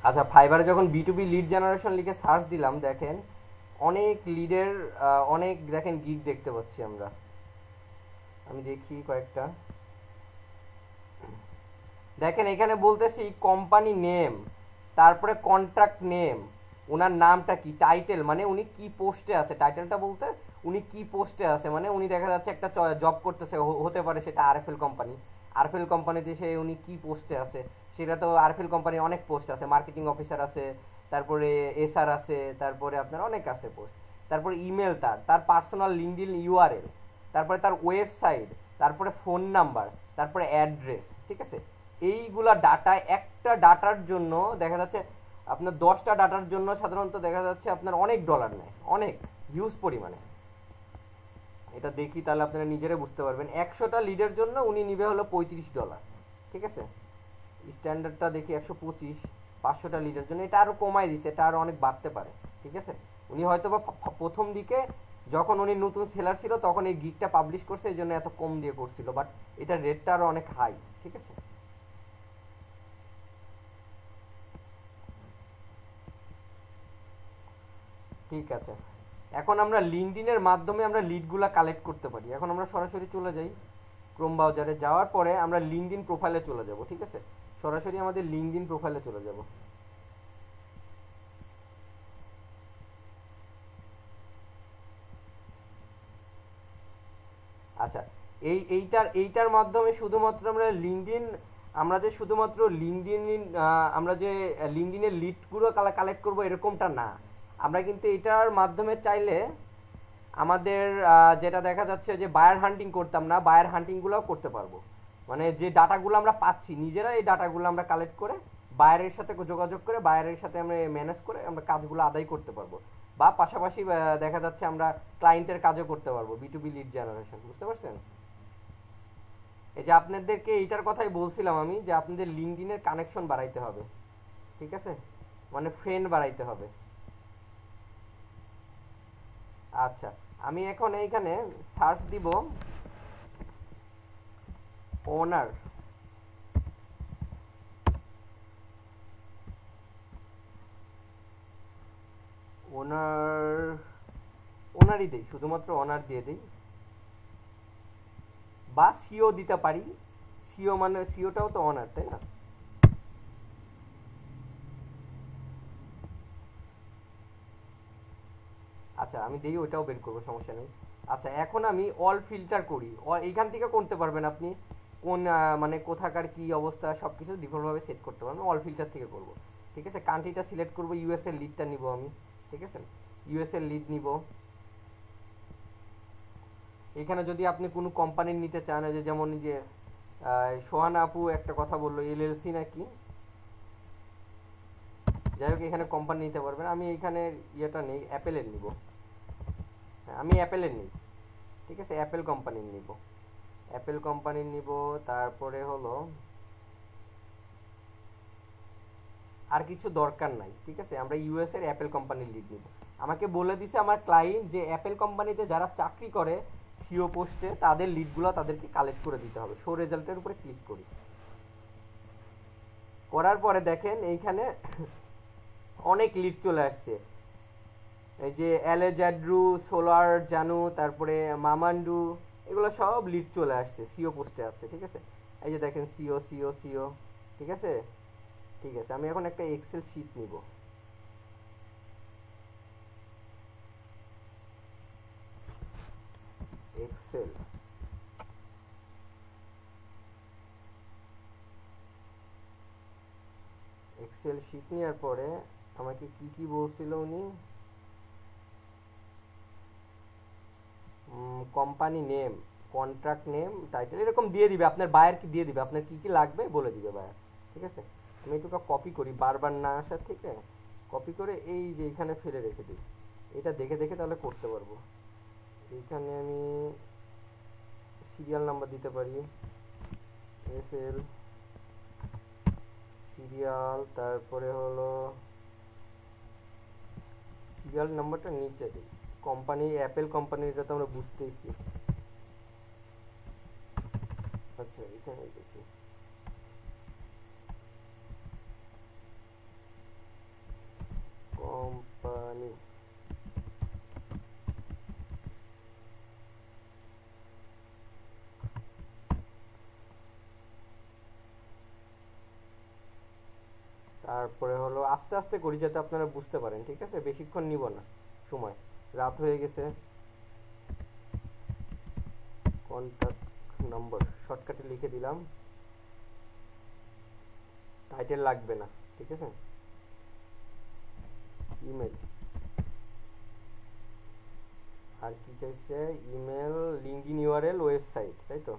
আচ্ছা, ফাইবারে যখন B2B লিড জেনারেশন লিখে সার্চ দিলাম, দেখেন অনেক লিডের অনেক দেখেন গিগ দেখতে পাচ্ছি আমরা। আমি দেখি কয়েকটা। দেখেন এখানে বলতেছি কোম্পানি নেম, তারপরে কন্ট্রাক্ট নেম, ওনার নামটা কি, টাইটেল মানে উনি কি পোস্টে আছে, টাইটেলটা বলতে উনি কি পোস্টে আছে, মানে উনি দেখা যাচ্ছে একটা জব করতেছে, হতে পারে সেটা আরএফএল কোম্পানি। আরএফএল কোম্পানিতে সে উনি কি পোস্টে আছে, সেটা তো আরএফএল কোম্পানি অনেক পোস্ট আছে, মার্কেটিং অফিসার আছে, তারপরে এসআর আছে, তারপরে আপনার অনেক আছে পোস্ট। তারপরে ইমেল, তার তার পার্সোনাল লিঙ্কডইন ইউআরএল, তারপরে তার ওয়েবসাইট, তারপরে ফোন নাম্বার, তারপরে অ্যাড্রেস, ঠিক আছে। এইগুলা ডাটা, একটা ডাটার জন্য দেখা যাচ্ছে আপনার 10টা ডাটার জন্য সাধারণত দেখা যাচ্ছে আপনার অনেক ডলার নেয়, অনেক হিউজ পরিমাণে। এটা দেখি তাহলে আপনারা নিজেরাই বুঝতে পারবেন। 100টা লিডের জন্য উনি নিবে হলো $35, ঠিক আছে। স্ট্যান্ডার্ডটা দেখি 125। 500টা লিডের জন্য এটা আরো কমাই দিছে, এটা আরো অনেক বাড়তে পারে, ঠিক আছে। উনি হয়তো বা প্রথম দিকে যখন উনি নতুন সেলার ছিল তখন এই গিগটা পাবলিশ করছে, এই জন্য এত কম দিয়ে করছিল, বাট এটার রেটটা আরো অনেক হাই, ঠিক আছে। ঠিক আছে, এখন আমরা লিঙ্কডইনের মাধ্যমে আমরা লিডগুলা কালেক্ট করতে পারি। এখন আমরা সরাসরি চলে যাই ক্রোম ব্রাউজারে, যাওয়ার পরে আমরা লিঙ্কডইন প্রোফাইলে চলে যাব, ঠিক আছে। সরাসরি আমাদের লিঙ্কডইন প্রোফাইলে চলে যাব। আচ্ছা, এইটার মাধ্যমে শুধুমাত্র আমরা লিঙ্কডইন, আমরা যে শুধুমাত্র লিঙ্কডইন, আমরা যে লিঙ্কডইনের লিডগুলো কালেক্ট করব এরকমটা না। আমরা কিন্তু এটার মাধ্যমে চাইলে আমাদের যেটা দেখা যাচ্ছে যে বায়ার হান্টিং করতাম না, বায়ার হান্টিংগুলোও করতে পারবো। মানে যে ডাটাগুলো আমরা পাচ্ছি নিজেরা, এই ডাটাগুলো আমরা কালেক্ট করে বায়ারের সাথে যোগাযোগ করে, বায়ারের সাথে আমরা ম্যানেজ করে আমরা কাজগুলো আদায় করতে পারবো। বা পাশাপাশি দেখা যাচ্ছে আমরা ক্লায়েন্টের কাজও করতে পারবো, B2B লিড জেনারেশন, বুঝতে পারছেন। এই যে আপনাদেরকে এইটার কথাই বলছিলাম আমি, যে আপনাদের লিঙ্কডইনের কানেকশন বাড়াইতে হবে, ঠিক আছে, মানে ফ্রেন্ড বাড়াইতে হবে। আচ্ছা, আমি এখন এইখানে সার্চ দিব ওনার, ওনার, ওনারই দেই, শুধুমাত্র ওনার দিয়ে দেই, বা সিও দিতে পারি। সিও মানে সিওটাও তো ওনার, তাই না। আচ্ছা, আমি দেই, ওইটাও বের করবো, সমস্যা নেই। আচ্ছা, এখন আমি অল ফিল্টার করি। এইখান থেকে করতে পারবেন আপনি, কোন মানে কোথাকার কি অবস্থা সবকিছু ডিফল্টভাবে সেট করতে পারবেন। অল ফিল্টার থেকে করব, ঠিক আছে। কান্ট্রিটা সিলেক্ট করব, ইউএস এর লিডটা নিব আমি, ঠিক আছে। ইউএস এর লিড নিব। এখানে যদি আপনি কোনো কোম্পানির নিতে চান, যে যেমন যে সোহানা আপু একটা কথা বললো এলএলসি নাকি, যাই হোক এখানে কোম্পানি নিতে পারবেন। আমি এখানে ইয়েটা নেই, অ্যাপেলের নিব। হ্যাঁ, আমি অ্যাপেলের নিই, ঠিক আছে, অ্যাপেল কোম্পানির নিব, অ্যাপেল কোম্পানির নিব। তারপরে হলো আর কিছু দরকার নাই, ঠিক আছে, আমরা ইউএস এর অ্যাপেল কোম্পানির লিড নিব। আমাকে বলে দিছে আমার ক্লায়েন্ট যে অ্যাপেল কোম্পানিতে যারা চাকরি করে সিও পোস্টে, তাদের লিডগুলো তাদেরকে কালেক্ট করে দিতে হবে। শো রেজাল্টের উপরে ক্লিক করি, করার পরে দেখেন এইখানে অনেক লিড চলে আসছে। এই যে অ্যালেজাড্রু, সোলার জানু, তারপরে মামান্ডু, এগুলো সব লিড চলে আসছে, সিও পোস্টে আছে, ঠিক আছে। এই যে দেখেন সিও সিও সিও, ঠিক আছে। ঠিক আছে, আমি এখন একটা এক্সেল শিট নিব। এক্সেল, এক্সেল শিট নেওয়ার পরে আমাকে কি কি বলছিল উনি, company name, contract name, title এরকম দিয়ে দিবে, আপনার বায়ার কি দিয়ে দিবে, আপনার কি কি লাগবে বলে দিবে বায়ার, ঠিক আছে। আমি এটুকু কপি করি, বারবার না আসার থেকে কপি করে এই যে এখানে ফেলে রেখে দিই। এটা দেখে দেখে তাহলে করতে পারবো। এইখানে আমি সিরিয়াল নাম্বার দিতে পারি, এসএল সিরিয়াল, তারপরে হলো সিরিয়াল নাম্বারটা নিচে দিই। কোম্পানি অ্যাপেল কোম্পানির, এটা তো আমরা বুঝতেইছি। আচ্ছা, এখানে দেখি তারপরে হলো আস্তে আস্তে করি যাতে আপনারা বুঝতে পারেন, ঠিক আছে? বেশিক্ষণ নিব না সময়, রাত হয়ে গেছে। কন্টাক্ট নাম্বার শর্টকাটে লিখে দিলাম, টাইটেল লাগবে না, ঠিক আছে? ইমেল, আর কি চাইছে? ইমেল, লিঙ্কডইন ইউআরএল, ওয়েবসাইট, তাই তো?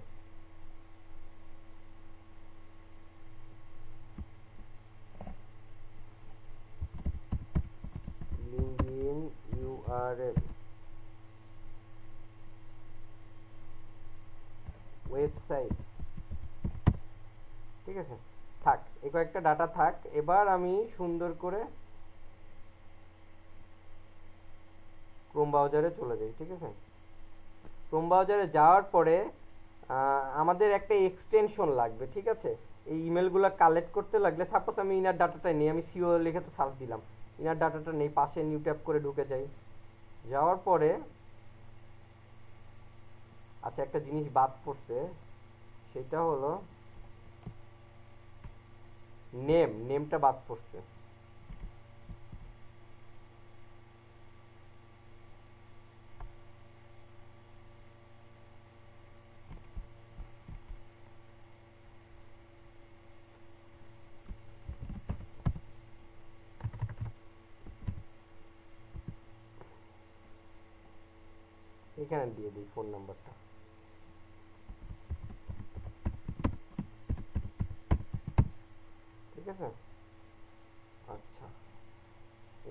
লিঙ্কডইন ইউআরএল, ওয়েবসাইট, ঠিক আছে? থাক, এই কয়েকটা ডাটা থাক। এবার আমি সুন্দর করে ক্রোম ব্রাউজারে চলে যাই, ঠিক আছে? ক্রোম ব্রাউজারে যাওয়ার পরে আমাদের একটা এক্সটেনশন লাগবে, ঠিক আছে? এই ইমেলগুলো কালেক্ট করতে লাগলে, সাপোজ আমি ইনার ডাটাটা নেই, আমি সিও লিখে তো সার্চ দিলাম, ইনার ডাটাটা নেই, পাশে নিউ ট্যাব করে ঢুকে যাই। যাওয়ার পরে আচ্ছা একটা জিনিস বাদ পড়ছে, সেটা হলো নেমটা বাদ পড়ছে। এখানে দিয়ে দিই ফোন নাম্বারটা, ঠিক আছে? আচ্ছা,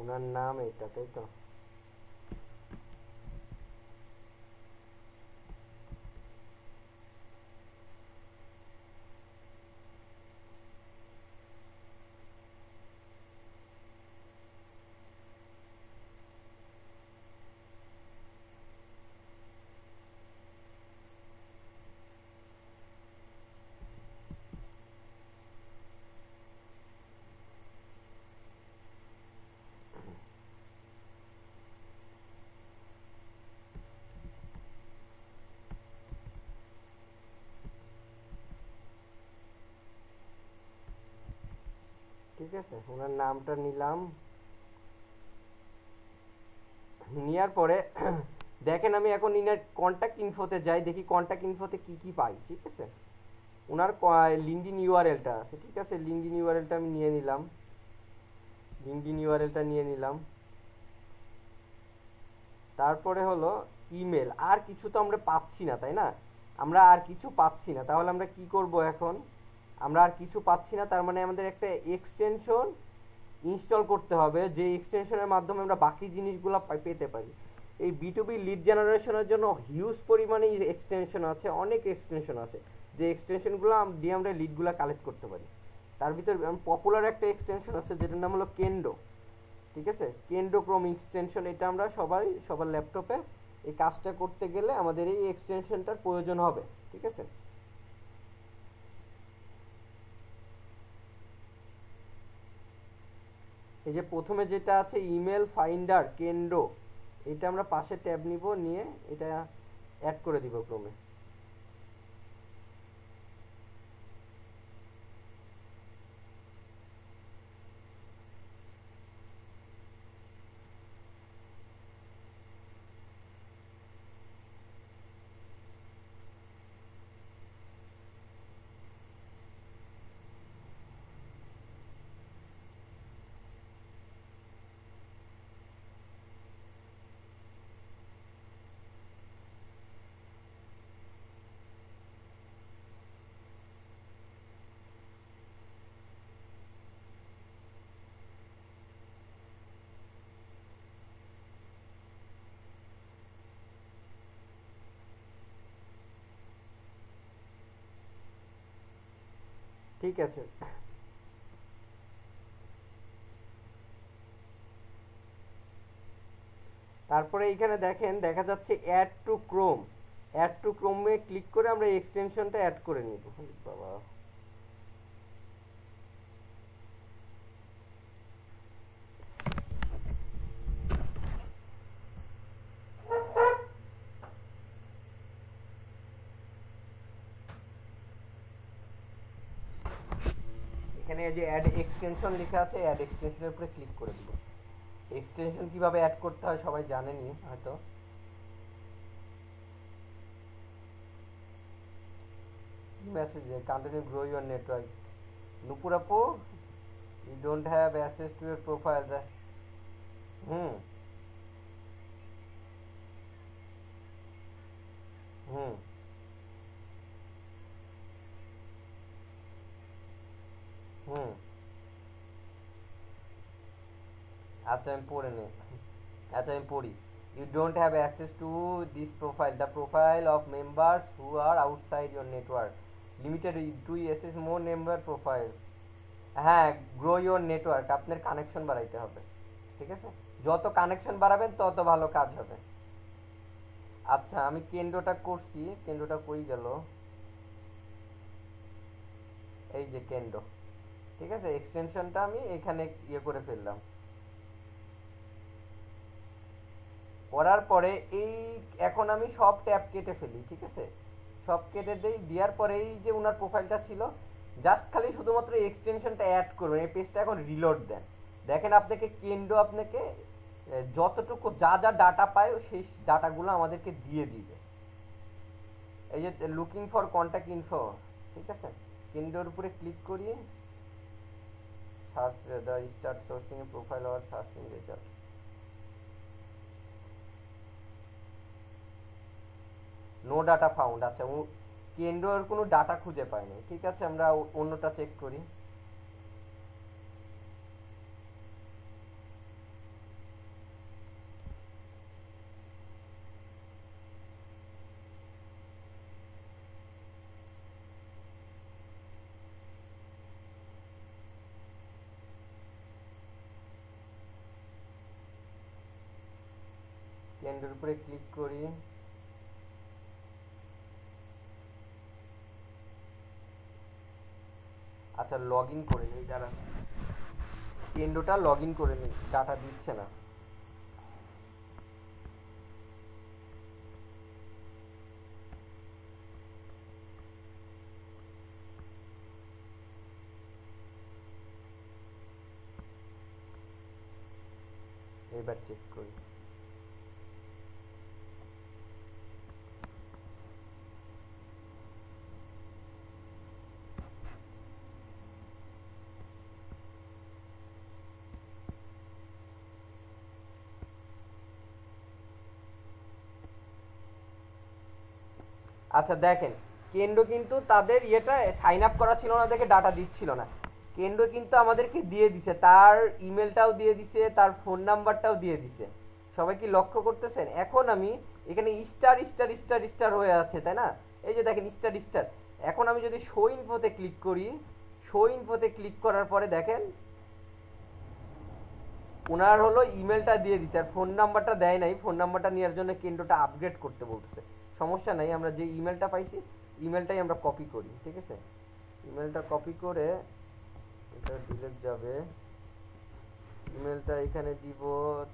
ওনার নাম এটা, তাই তো? ঠিক আছে, ওনার নামটা নিলাম। নেওয়ার পরে দেখেন আমি এখন ইনার কন্ট্যাক্ট ইনফোতে যাই, দেখি কন্ট্যাক্ট ইনফোতে কি কি পাই, ঠিক আছে? ওনার লিঙ্কডইন ইউআরএলটা আছে, ঠিক আছে? লিঙ্কডইন ইউআরএলটা আমি নিয়ে নিলাম, লিঙ্কডইন ইউআরএলটা নিয়ে নিলাম। তারপরে হলো ইমেল, আর কিছু তো আমরা পাচ্ছি না, তাই না? আমরা আর কিছু পাচ্ছি না, তাহলে আমরা কি করব এখন? আমরা আর কিছু পাচ্ছি না, তার মানে আমাদের একটা এক্সটেনশন ইনস্টল করতে হবে, যে এক্সটেনশনের মাধ্যমে আমরা বাকি জিনিসগুলো পেতে পারি। এই বিটুবি লিড জেনারেশনের জন্য হিউজ পরিমাণে এক্সটেনশন আছে, অনেক এক্সটেনশন আছে, যে এক্সটেনশনগুলো দিয়ে আমরা লিডগুলো কালেক্ট করতে পারি। তার ভিতরে পপুলার একটা এক্সটেনশন আছে যেটার নাম হলো কেন্ডো, ঠিক আছে? কেন্ডো ক্রোম এক্সটেনশন, এটা আমরা সবার ল্যাপটপে এই কাজটা করতে গেলে আমাদের এই এক্সটেনশনটার প্রয়োজন হবে, ঠিক আছে? এই যে প্রথমে যেটা আছে ইমেল ফাইন্ডার কেন্ডো, এটা আমরা পাশে ট্যাব নিব, নিয়ে এটা অ্যাড করে দিব ক্রমে। ঠিক আছে, তারপরে এইখানে দেখেন দেখা যাচ্ছে add to Chrome, add to ক্রোমে ক্লিক করে আমরা এক্সটেনশনটা অ্যাড করে নিব। বাবা, এখানে যে অ্যাড এক্সটেনশন লেখা আছে, অ্যাড এক্সটেনশনের উপরে ক্লিক করে দিব। এক্সটেনশন কিভাবে অ্যাড করতে হয় সবাই জানেনই হয়তো। Message continue grow your network. Nupur আপু, you don't have access to your profile. Hmm hmm hmm আচ্ছা আমি পড়ে নেই। আচ্ছা আমি পড়ি। You don't have access to this profile, the profile of members who are outside your network, limited to access more member profiles. হ্যাঁ, grow your network, আপনার connection বাড়াইতে হবে। ঠিক আছে, যত কানেকশন বাড়াবেন তত ভালো কাজ হবে। আচ্ছা আমি কেন্দ্রটা করছি, কেন্দ্রটা কই গেল, এই যে কেন্দ্র। ঠিক আছে, এক্সটেনশনটা আমি এখানে ইয়ে করে ফেললাম। করার পরে এই এখন আমি সব ট্যাব কেটে ফেলি। ঠিক আছে, সব কেটে দেই, দেওয়ার পরে এই যে ওনার প্রোফাইলটা ছিল, জাস্ট খালি শুধুমাত্র এক্সটেনশনটা অ্যাড করবেন। এই পেজটা এখন রিলোড দেন। দেখেন আপনাকে কেন্দ্র আপনাকে যতটুকু যা যা ডাটা পায় সেই ডাটাগুলো আমাদেরকে দিয়ে দিবে। এই যে লুকিং ফর কন্ট্যাক্ট ইনফো, ঠিক আছে, কেন্দ্রের উপরে ক্লিক করি, search the start sourcing profile or searching result. No data found. আচ্ছা কেন্দ্রের কোনো ডাটা খুঁজে পায়নি। ঠিক আছে, আমরা অন্যটা চেক করি। কেন্দ্রের উপরে ক্লিক করি, আচ্ছা লগ ইন করে নিই, দাঁড়া কেন্দ্রটা লগ ইন করে নিই, ডাটা দিচ্ছে না। এবার চেক করি। আচ্ছা দেখেন, কেন্দ্র কিন্তু তাদের ইয়েটা সাইন আপ করা ছিল না দেখে ডাটা দিচ্ছিল না। কেন্দ্র কিন্তু আমাদেরকে দিয়ে দিছে, তার ইমেলটাও দিয়ে দিছে, তার ফোন নাম্বারটাও দিয়ে দিছে। সবাই কি লক্ষ্য করতেছেন? এখন আমি এখানে স্টার স্টার স্টার স্টার হয়ে আছে, তাই না? এই যে দেখেন স্টার স্টার। এখন আমি যদি শো ইনফোতে ক্লিক করি, শো ইনফোতে ক্লিক করার পরে দেখেন ওনার হলো ইমেলটা দিয়ে দিছে, আর ফোন নাম্বারটা দেয় নাই। ফোন নাম্বারটা নেওয়ার জন্য কেন্দ্রটা আপগ্রেড করতে বলতেছে। সমস্যা নাই, আমরা যে ইমেলটা পাইছি ইমেলটাই আমরা কপি করি। ঠিক আছে, ইমেলটা কপি করে এটা ডিলিট যাবে, ইমেলটা এখানে দিব,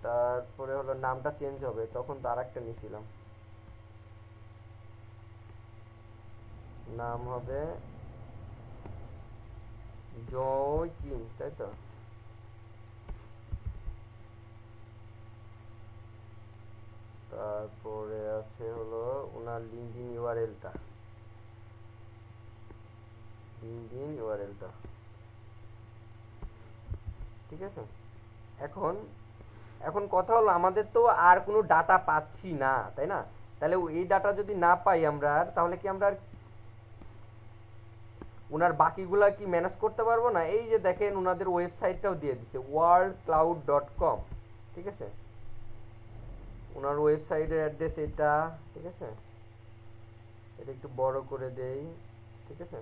তারপরে হলো নামটা চেঞ্জ হবে। তখন তো আরেকটা নিয়েছিলাম, নাম হবে জয় কিং, তাই তো? তারপরে আছে হলো ওনার লিঙ্কডিন ইউআরএলটা, লিঙ্কডিন ইউআরএলটা। ঠিক আছে, এখন এখন কথা হলো আমাদের তো আর কোনো ডাটা পাচ্ছি না, তাই না? তাহলে এই ডাটা যদি না পাই আমরা আর, তাহলে কি আমরা আর ওনার বাকিগুলা কি ম্যানেজ করতে পারবো না? এই যে দেখেন ওনাদের ওয়েবসাইটটাও দিয়ে দিছে worldcloud.com। ঠিক আছে, ওনার ওয়েবসাইটের অ্যাড্রেস এটা। ঠিক আছে, এটা একটু বড় করে দেই। ঠিক আছে,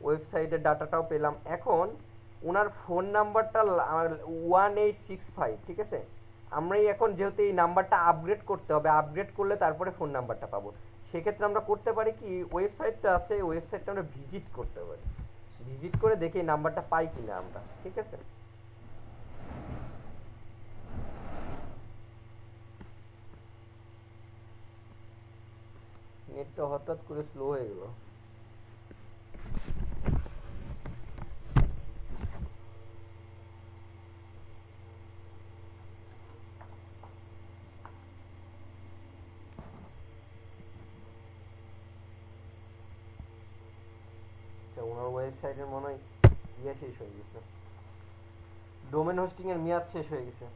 ওয়েবসাইটের ডাটাটাও পেলাম। এখন ওনার ফোন নাম্বারটা 1865। ঠিক আছে, আমরাই এখন যেহেতু এই নাম্বারটা আপগ্রেড করতে হবে, আপগ্রেড করলে তারপরে ফোন নাম্বারটা পাবো। সেক্ষেত্রে আমরা করতে পারি কি, ওয়েবসাইটটা আছে, ওয়েবসাইটটা আমরা ভিজিট করতে পারি, ভিজিট করে দেখি এই নাম্বারটা পাই কিনা আমরা। ঠিক আছে, নেটটা হঠাৎ করে স্লো হয়ে গেল। ওনার ওয়েবসাইটের মনে হয় ইয়ে শেষ হয়ে গেছে, ডোমেন হোস্টিং এর মেয়াদ শেষ হয়ে গেছে।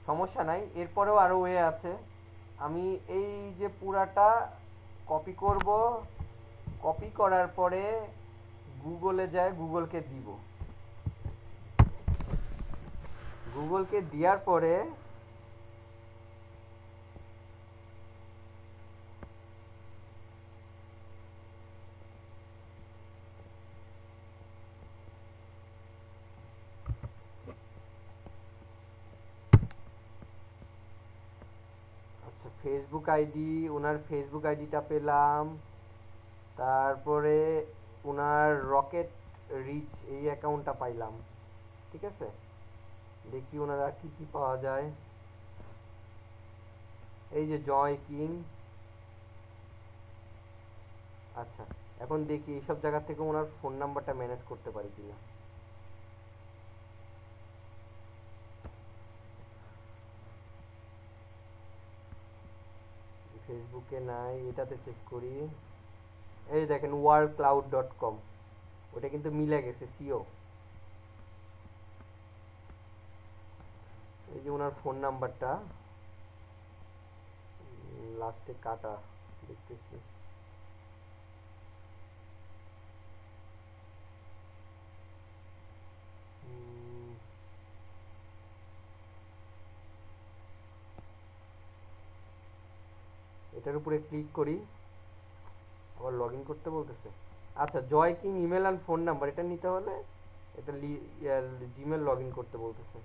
সমস্যা নাই, এরপরেও আরো ওয়ে আছে। আমি এই যে পুরাটা কপি করব, কপি করার পরে গুগলে যায় গুগলকে দিব, গুগলকে দেওয়ার পরে ফেসবুক আইডি, ওনার ফেসবুক আইডিটা পেলাম, তারপরে ওনার রকেট রিচ এই অ্যাকাউন্টটা পাইলাম। ঠিক আছে, দেখি ওনারা কি কি পাওয়া যায়। এই যে জয় কিং। আচ্ছা, এখন দেখি এইসব জায়গা থেকে ওনার ফোন নাম্বারটা ম্যানেজ করতে পারি কিনা। ফেসবুকে নাই, এটাতে চেক করি। এই দেখেন worldcloud.com, ওটা কিন্তু মিলে গেছে সিও। এই যে ওনার ফোন নাম্বারটা লাস্টে কাটা দেখতেছি। এটার উপরে ক্লিক করি, আবার লগ ইন করতে বলতেছে। আচ্ছা, জয় কিং ইমেল অ্যান্ড ফোন নাম্বার, এটা নিতে হলে এটা জিমেল লগ ইন করতে বলতেছে।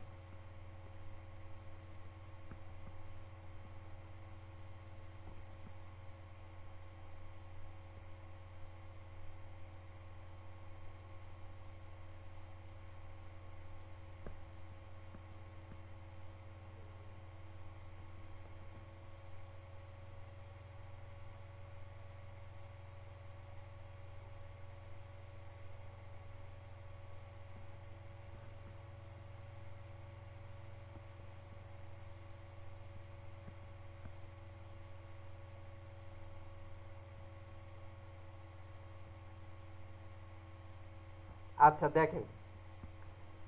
আচ্ছা দেখেন,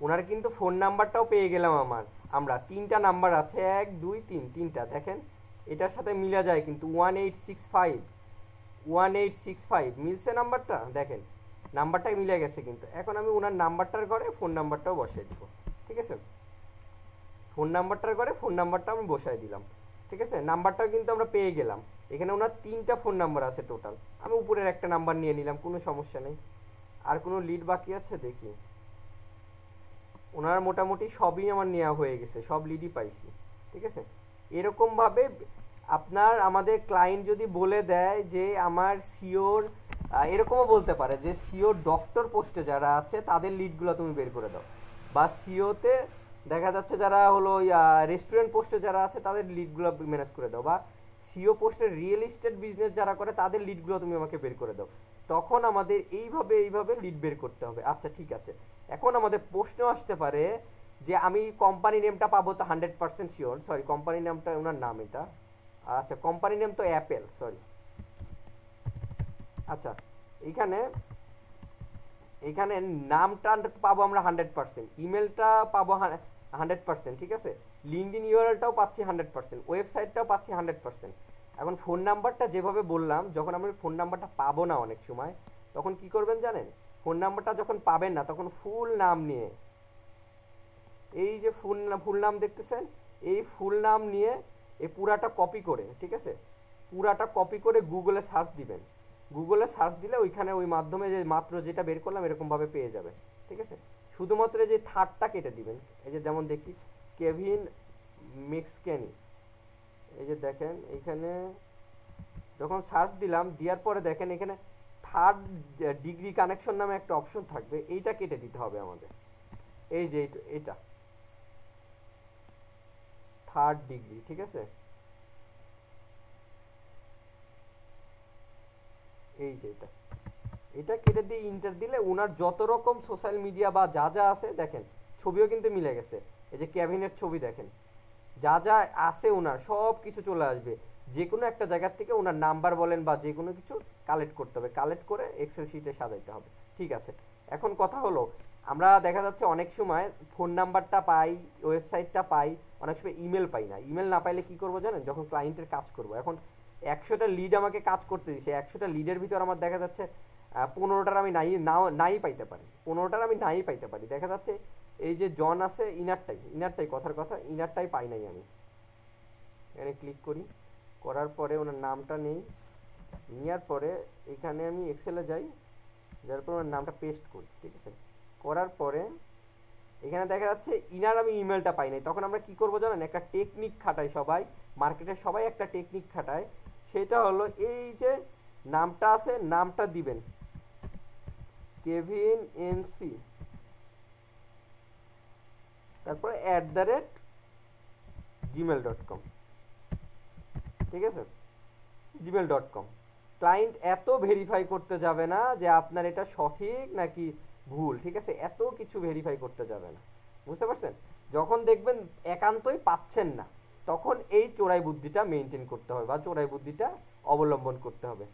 ওনার কিন্তু ফোন নাম্বারটাও পেয়ে গেলাম। আমরা তিনটা নাম্বার আছে, 1 2 3, তিনটা দেখেন এটার সাথে মিলা যায় কিন্তু 1865 মিলছে নাম্বারটা, দেখেন নাম্বারটাই মিলে গেছে কিন্তু। এখন আমি ওনার নাম্বারটার ঘরে ফোন নাম্বারটাও বসাই দিব। ঠিক আছে, ফোন নাম্বারটার ঘরে ফোন নাম্বারটা আমি বসাই দিলাম। ঠিক আছে, নাম্বারটাও কিন্তু আমরা পেয়ে গেলাম। এখানে ওনার তিনটা ফোন নাম্বার আছে টোটাল, আমি উপরের একটা নাম্বার নিয়ে নিলাম, কোনো সমস্যা নেই। আর কোনো লিড বাকি আছে দেখি। ওনার মোটামুটি সবই আমার নেওয়া হয়ে গেছে, সব লিডই পাইছি। ঠিক আছে, এরকম ভাবে আপনার আমাদের ক্লায়েন্ট যদি বলে দেয় যে আমার সিওর, এরকমও বলতে পারে যে সিওর ডক্টর পোস্টে যারা আছে তাদের লিডগুলো তুমি বের করে দাও, বা সিওতে দেখা যাচ্ছে যারা হলো রেস্টুরেন্ট পোস্টে যারা আছে তাদের লিডগুলো ম্যানেজ করে দাও, বা সিও পোস্টের রিয়েল এস্টেট বিজনেস যারা করে তাদের লিডগুলো তুমি আমাকে বের করে দাও। তখন আমাদের এইভাবে লিড বের করতে হবে। আচ্ছা ঠিক আছে, এখন আমাদের প্রশ্ন আসতে পারে যে আমি কোম্পানি নেমটা পাবো তো 100% শিওর, সরি কোম্পানি নামটা ওনার নাম এটা, আচ্ছা কোম্পানি নেম তো অ্যাপেল, সরি। আচ্ছা, এখানে এখানে নামটা পাবো আমরা 100%, ইমেলটা পাবো 100%, ঠিক আছে, লিঙ্কডইন ইউআরএলটাও পাচ্ছি 100%, ওয়েবসাইটটাও পাচ্ছি 100%। এখন ফোন নাম্বারটা যেভাবে বললাম, যখন আমরা ফোন নাম্বারটা পাবো না অনেক সময়, তখন কি করবেন জানেন? ফোন নাম্বারটা যখন পাবেন না তখন ফুল নাম নিয়ে, এই যে ফুল নাম দেখতেছেন, এই ফুল নাম নিয়ে এই পুরাটা কপি করে, ঠিক আছে, পুরাটা কপি করে গুগলে সার্চ দিবেন। গুগলে সার্চ দিলে ওইখানে ওই মাধ্যমে যে মাত্র যেটা বের করলাম এরকম ভাবে পেয়ে যাবে। ঠিক আছে, শুধুমাত্র যে থার্ডটা কেটে দিবেন। এই যে যেমন দেখি কেভিন মিক্সকেনি, এই যে দেখেন এইখানে যখন সার্চ দিলাম, দেওয়ার পরে দেখেন এখানে থার্ড ডিগ্রি কানেকশন নামে একটা অপশন থাকবে, এইটা কেটে দিতে হবে আমাদের। এই যে এটা থার্ড ডিগ্রি, ঠিক আছে, এই যে এটা কেটে দিয়ে ইন্টার দিলে ওনার যত রকম সোশ্যাল মিডিয়া বা যা যা আছে দেখেন ছবিও কিন্তু মিলে গেছে। এই যে কেভিনের ছবি দেখেন, যা যা আছে ওনার সব কিছু চলে আসবে। যে কোনো একটা জায়গা থেকে ওনার নাম্বার বলেন বা যে কোনো কিছু কালেক্ট করতে হবে, কালেক্ট করে এক্সেল শিটে সাজাইতে হবে। ঠিক আছে, এখন কথা হলো আমরা দেখা যাচ্ছে অনেক সময় ফোন নাম্বারটা পাই, ওয়েবসাইটটা পাই, অনেক সময় ইমেল পাই না। ইমেল না পাইলে কি করবো জানেন? যখন ক্লায়েন্টের কাজ করব, এখন 100টা লিড আমাকে কাজ করতে দিছে, 100টা লিডের ভিতর আমার দেখা যাচ্ছে 15টার আমি নাই পাইতে পারি, 15টার আমি নাই পাইতে পারি। দেখা যাচ্ছে এই যে জন আছে, ইনারটাই কথার কথা, ইনারটাই পাই নাই আমি। এখানে ক্লিক করি, করার পরে ওনার নামটা নেই, নেওয়ার পরে এখানে আমি এক্সেলে যাই, যার পর ওনার নামটা পেস্ট করি। ঠিক আছে, করার পরে এখানে দেখা যাচ্ছে ইনার আমি ইমেলটা পাই নাই। তখন আমরা কি করবো জানেন? একটা টেকনিক খাটাই সবাই, মার্কেটের সবাই একটা টেকনিক খাটায়, সেটা হলো এই যে নামটা আছে, নামটা দিবেন কেভিন এমসি, তারপরে @gmail.com। ঠিক আছে, gmail.com। ক্লায়েন্ট এত ভেরিফাই করতে যাবে না যে আপনার এটা সঠিক নাকি ভুল। ঠিক আছে, এত কিছু ভেরিফাই করতে যাবে না, বুঝতে পারছেন? যখন দেখবেন একান্তই পাচ্ছেন না, তখন এই চোরাই বুদ্ধিটা মেনটেন করতে হবে বা চোরাই বুদ্ধিটা অবলম্বন করতে হবে।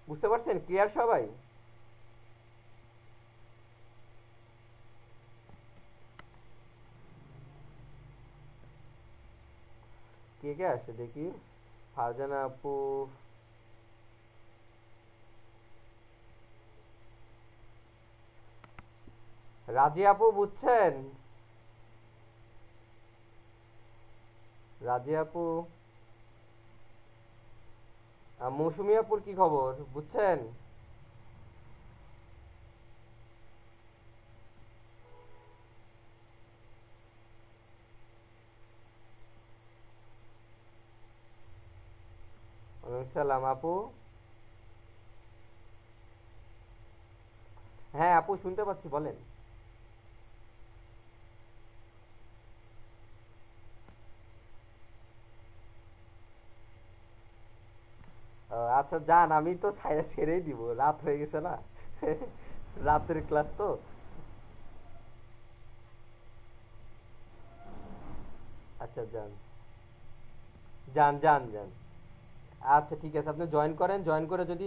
বুঝতে পারছেন? ক্লিয়ার সবাই? কে কে আসে দেখি? ফারজানা আপু, রাজি আপু, বুঝছেন? রাজি আপু, মৌসুমী আপুর কি খবর, বুঝছেন? সালাম আপু। হ্যাঁ আপু, শুনতে পাচ্ছি, বলেন। আচ্ছা যান, আমি তো ছেড়েই দিব, রাত হয়ে গেছে না। রাতের ক্লাস তো। আচ্ছা যান, যান যান যান। আচ্ছা ঠিক আছে, আপনি জয়েন করেন, জয়েন করে যদি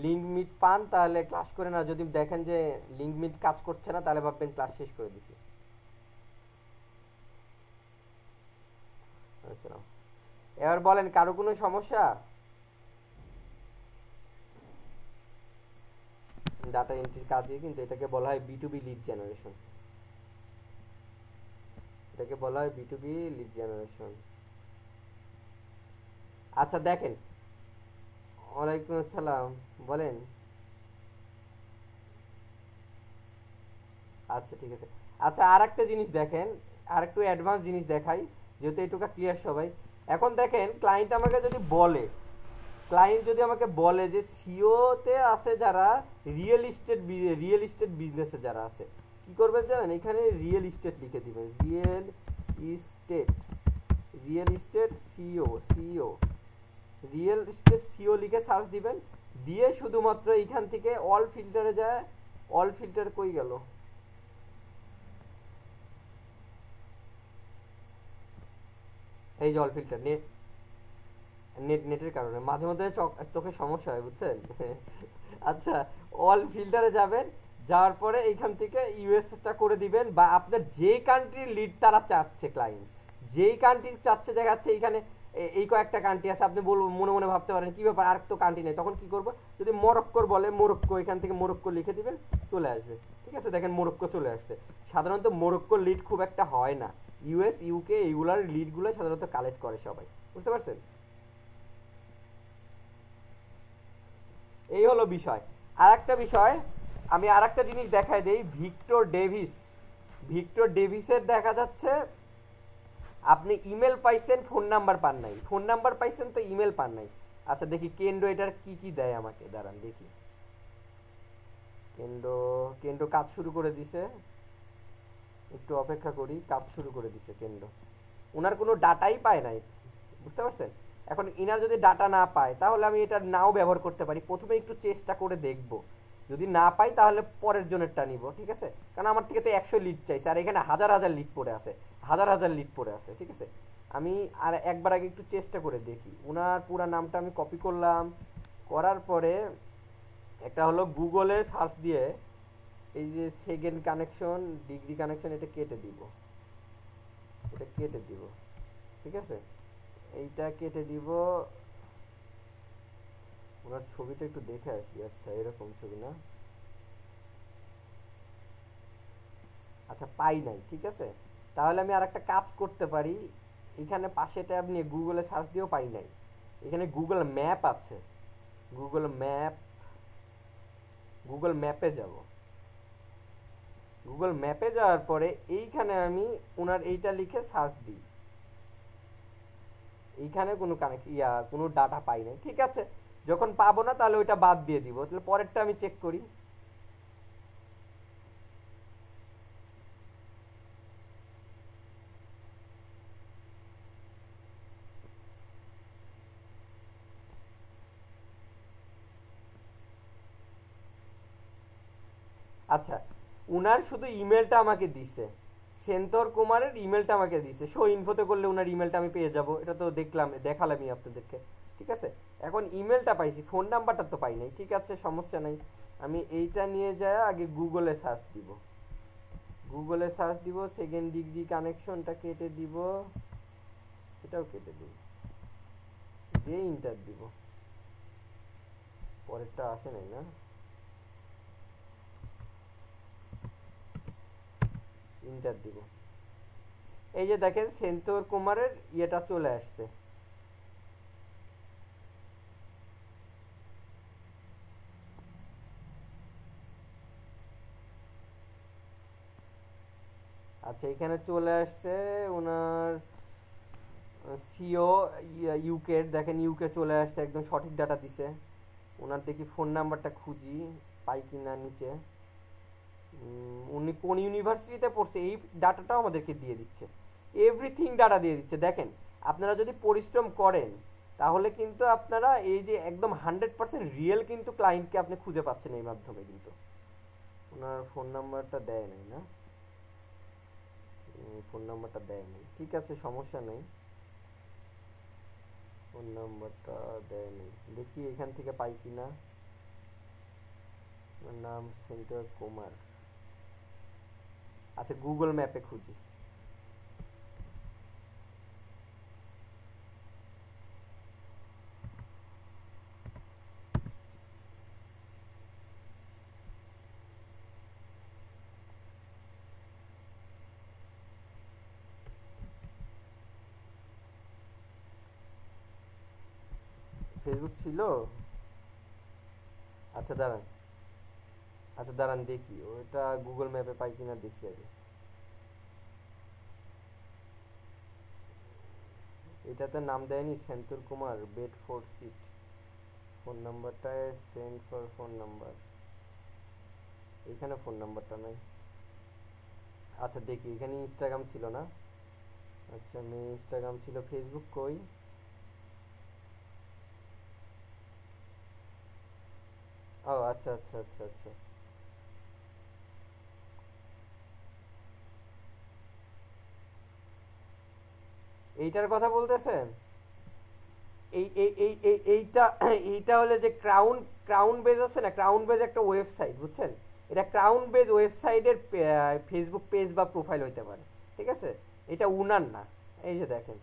লিঙ্ক মিট পান তাহলে ক্লাস করেন, আর যদি দেখেন যে লিঙ্ক মিট কাজ করছে না তাহলে ভাববেন ক্লাস শেষ করে দিছি। আচ্ছা, এবার বলেন, কারো কোনো সমস্যা? ডাটা এন্ট্রির কাজে কিন্তু এটাকে বলা হয় B2B লিড জেনারেশন, এটাকে বলা হয় B2B লিড জেনারেশন। আচ্ছা দেখেন, ওয়ালাইকুম আসসালাম, বলেন। আচ্ছা ঠিক আছে। আচ্ছা আর একটা জিনিস দেখেন, আর একটু অ্যাডভান্স জিনিস দেখাই, যেহেতু এটুকু ক্লিয়ার সবাই। এখন দেখেন, ক্লায়েন্ট আমাকে যদি বলে, ক্লায়েন্ট যদি আমাকে বলে যে সিওতে আছে যারা, রিয়েল ইস্টেট বিজনেসে যারা আছে, কি করবেন জানেন? এখানে রিয়েল ইস্টেট লিখে দিবেন, ইস্টেট রিয়েল ইস্টেট সিও লিখে সার্চ দিবেন, দিয়ে শুধুমাত্র এইখান থেকে অল ফিল্টারে যায়। অল ফিল্টার কই গেল? এই যে অল ফিল্টার, নেটের কারণে মাঝে মধ্যে চোখে সমস্যা হয়, বুঝছেন? আচ্ছা, অল ফিল্টারে যাবেন, যাওয়ার পরে এইখান থেকে ইউএসটা করে দিবেন, বা আপনার যে কান্ট্রির লিড তারা চাচ্ছে, ক্লায়েন্ট যেই কান্ট্রির চাচ্ছে, দেখাচ্ছে এইখানে এই কয়েকটা কান্ট্রি আছে, আপনি বলবো মনে মনে ভাবতে পারেন কি ব্যাপার, আর তো কান্ট্রি নেই। তখন কি করবো? যদি মরক্কোর বলে, মরক্কো, এখান থেকে মরক্কো লিখে দিবেন, চলে আসবে। ঠিক আছে, দেখেন মরক্কো চলে আসছে। সাধারণত মরক্কোর লিড খুব একটা হয় না, ইউএস ইউকে এইগুলার লিডগুলো সাধারণত কালেক্ট করে সবাই, বুঝতে পারছেন? এই হলো বিষয়। আর একটা বিষয়, আমি আর একটা জিনিস দেখাই দেই। ভিক্টর ডেভিসের দেখা যাচ্ছে আপনি ইমেল পাইছেন, ফোন নাম্বার পান নাই, ফোন নাম্বার পাইছেন তো ইমেল পান নাই। আচ্ছা দেখি কেন্ডো এটার কি কি দেয় আমাকে, দাঁড়ান দেখি। কেন্ডো কেন্ডো কাজ শুরু করে দিছে, একটু অপেক্ষা করি, কাজ শুরু করে দিছে কেন্ডো। ওনার কোনো ডাটাই পায় নাই, বুঝতে পারছেন? এখন ইনার যদি ডাটা না পায় তাহলে আমি এটা নাও ব্যবহার করতে পারি, প্রথমে একটু চেষ্টা করে দেখব, যদি না পাই তাহলে পরের জনেরটা নিব। ঠিক আছে, কারণ আমার থেকে তো 100 লিড চাইছে, আর এখানে হাজার হাজার লিড পড়ে আছে, হাজার হাজার লিড পড়ে আছে। ঠিক আছে, আমি আর একবার আগে একটু চেষ্টা করে দেখি। ওনার পুরা নামটা আমি কপি করলাম, করার পরে একটা হলো গুগলে সার্চ দিয়ে এই যে সেকেন্ড কানেকশন, ডিগ্রি কানেকশন, এটা কেটে দিব, এটা কেটে দিব, ঠিক আছে, এইটা কেটে দিব। ওনার ছবিটা একটু দেখে আসি। আচ্ছা এরকম ছবি না, আচ্ছা পাই নাই, ঠিক আছে। তাহলে আমি আর একটা কাজ করতে পারি, এখানে পাশে ট্যাব নিয়ে গুগলে সার্চ দিয়েও পাই নাই, এখানে গুগল ম্যাপ আছে, গুগল ম্যাপ, গুগল ম্যাপে যাব। গুগল ম্যাপে যাওয়ার পরে এইখানে আমি ওনার এইটা লিখে সার্চ দিই, এইখানে কোনো কোনো ডাটা পাই নাই, ঠিক আছে। যখন পাবো না তাহলে ওইটা বাদ দিয়ে দিব, তাহলে পরেরটা আমি চেক করি। আচ্ছা, উনার শুধু ইমেলটা আমাকে দিছে, সেন্তর কুমারের ইমেলটা আমাকে দিছে, শো ইনফোতে করলে উনার ইমেলটা আমি পেয়ে যাব, এটা তো দেখলাম, দেখালামই আপনাদেরকে, ঠিক আছে। এখন ইমেলটা পাইছি, ফোন নাম্বারটা তো পাই নাই, ঠিক আছে, সমস্যা নাই। আমি এইটা নিয়ে যায় আগে গুগলে সার্চ দিব, গুগলে সার্চ দিব, সেকেন্ড ডিগ্রি কানেকশনটা কেটে দিব, এটাও কেটে দিব, দিয়ে ইন্টার দিব। পরেরটা আসে নাই না, ইন্টার দিব। এই যে দেখেন সেন্তর কুমারের ইয়েটা চলে আসছে। আচ্ছা এখানে চলে আসছে ওনার সিও ইউকে, দেখেন ইউকে চলে আসছে, একদম সঠিক ডাটা দিছে। ওনার দেখি ফোন নাম্বারটা খুঁজি, পাই কিনা নিচে। উনি কোন ইউনিভার্সিটিতে পড়ছে এই ডাটাটাও আমাদেরকে দিয়ে দিচ্ছে, এভরিথিং ডাটা দিয়ে দিচ্ছে। দেখেন আপনারা যদি পরিশ্রম করেন তাহলে কিন্তু আপনারা এই যে একদম 100% রিয়েল কিন্তু ক্লায়েন্টকে আপনি খুঁজে পাচ্ছেন এই মাধ্যমে। কিন্তু ওনার ফোন নাম্বারটা দেয় নাই না, ফোন নাম্বারটা দেয় নাই, ঠিক আছে সমস্যা নেই, ফোন নাম্বারটা দেয় নাই, দেখি এখান থেকে পাই কিনা। নাম সেন্টার কুমার, আচ্ছা গুগল ম্যাপে খুঁজি। ফেসবুক ছিল, আচ্ছা দাঁড়ান, আচ্ছা দাঁড়ান দেখি ওটা গুগল ম্যাপে পাই কিনা দেখি আগে। এটাতে নাম দেয়নি Senthur Kumar, bed four seat, phone নাম্বারটায় সেন্ড ফর ফোন নাম্বার, এখানে ফোন নাম্বারটা নাই। আচ্ছা দেখি এখানে ইনস্টাগ্রাম ছিল না, আচ্ছা ইনস্টাগ্রাম ছিল, ফেসবুক কই, ও আচ্ছা আচ্ছা আচ্ছা আচ্ছা, এইটার কথা বলতেছেন। এই এই এই এই এইটা এইটা হলে যে ক্রাউন, ক্রাউন বেজ আছে না, ক্রাউন বেজ একটা ওয়েবসাইট, বুঝছেন, এটা ক্রাউন বেজ ওয়েবসাইটের ফেসবুক পেজ বা প্রোফাইল হইতে পারে, ঠিক আছে, এটা উনার না। এই যে দেখেন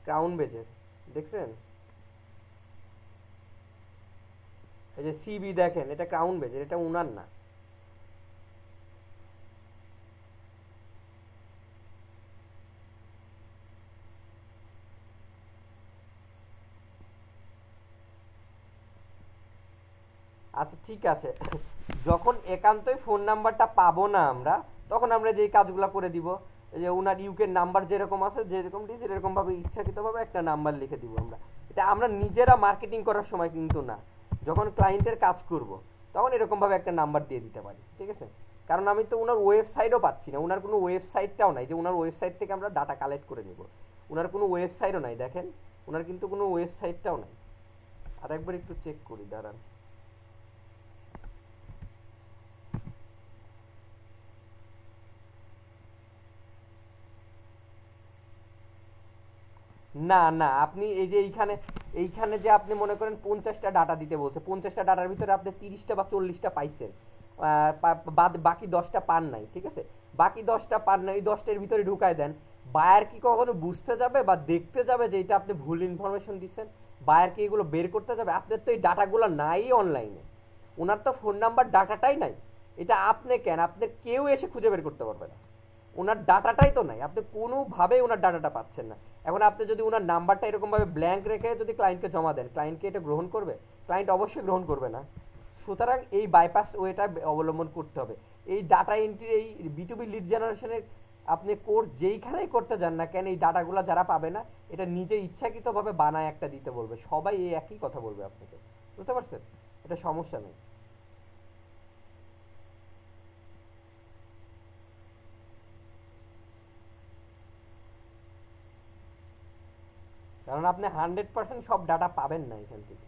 ক্রাউন বেজের, দেখছেন এই যে সিবি, দেখেন এটা ক্রাউন বেজের, এটা উনার না। আচ্ছা ঠিক আছে, যখন একান্তই ফোন নাম্বারটা পাবো না আমরা, তখন আমরা যেই কাজগুলো করে দিব, এই যে ওনার ইউকে নাম্বার যেরকম আছে, যেরকম দিয়েছি এরকম ভাবে ইচ্ছাকৃতভাবে একটা নাম্বার লিখে দিব আমরা। এটা আমরা নিজেরা মার্কেটিং করার সময় কিন্তু না, যখন ক্লায়েন্টের কাজ করব তখন এরকম ভাবে একটা নাম্বার দিয়ে দিতে পারি, ঠিক আছে। কারণ আমি তো ওনার ওয়েবসাইটও পাচ্ছি না, ওনার কোনো ওয়েবসাইটটাও নাই যে ওনার ওয়েবসাইট থেকে আমরা ডাটা কালেক্ট করে নিব, ওনার কোনো ওয়েবসাইটও নাই, দেখেন ওনার কিন্তু কোনো ওয়েবসাইটটাও নাই। আর একবার একটু চেক করি দাঁড়ান। না না, আপনি এই যে এইখানে এইখানে যে আপনি মনে করেন 50টা ডাটা দিতে বলছে, 50টা ডাটার ভিতরে আপনি 30টা বা 40টা পাইছেন, বাদ বাকি 10টা পান নাই, ঠিক আছে? বাকি 10টা পান নাই, ওই 10টার ভিতরে ঢুকায় দেন। বায়ার কি কখনো বুঝতে যাবে বা দেখতে যাবে যে এটা আপনি ভুল ইনফরমেশন দিচ্ছেন? বায়ার কি এগুলো বের করতে যাবে? আপনার তো এই ডাটাগুলো নাই অনলাইনে, ওনার তো ফোন নাম্বার ডাটাটাই নাই। এটা আপনি কেন, আপনার কেউ এসে খুঁজে বের করতে পারবে না, ওনার ডাটাটাই তো নাই, আপনি কোনোভাবেই ওনার ডাটাটা পাচ্ছেন না। এখন আপনি যদি ওনার নাম্বারটা এরকমভাবে ব্ল্যাঙ্ক রেখে যদি ক্লায়েন্টকে জমা দেন, ক্লায়েন্ট কি এটা গ্রহণ করবে? ক্লায়েন্ট অবশ্যই গ্রহণ করবে না। সুতরাং এই বাইপাস ওয়েটা অবলম্বন করতে হবে। এই ডাটা এন্ট্রি, এই বিটুবি লিড জেনারেশনের আপনি কোর্স যেইখানেই করতে যান না কেন, এই ডাটাগুলো যারা পাবে না, এটা নিজে ইচ্ছাকৃতভাবে বানায় একটা দিতে বলবে, সবাই এই একই কথা বলবে আপনাকে, বুঝতে পারছেন? এটা সমস্যা নেই। কারণ আপনি 100% সব ডাটা পাবেন না এখান থেকে।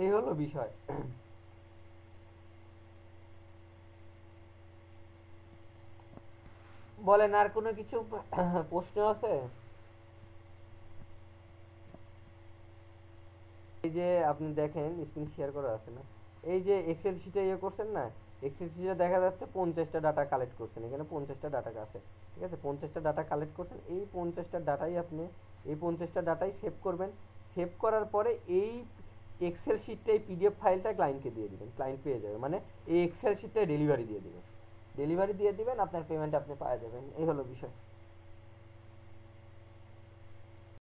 এই হলো বিষয়। বলেন, আর কোনো কিছু প্রশ্ন আছে? এই যে আপনি দেখেন স্ক্রিন শেয়ার করা আছে না, এই যে এক্সেল শিটে ইয়ে করছেন না, এক্সেল শিটে দেখা যাচ্ছে 50টা ডাটা কালেক্ট করছেন, এখানে 50টা ডাটা আছে, ঠিক আছে? 50টা ডাটা কালেক্ট করছেন, এই 50টা ডাটাই আপনি, এই 50টা ডাটাই সেভ করবেন। সেভ করার পরে এই এক্সেল শিটটা, এই পিডিএফ ফাইলটা ক্লায়েন্টকে দিয়ে দিবেন, ক্লায়েন্ট পেয়ে যাবে, মানে এই এক্সেল শিটটা ডেলিভারি দিয়ে দিবেন, ডেলিভারি দিয়ে দিবেন, আপনার পেমেন্ট আপনি পাওয়া যাবেন। এই হলো বিষয়।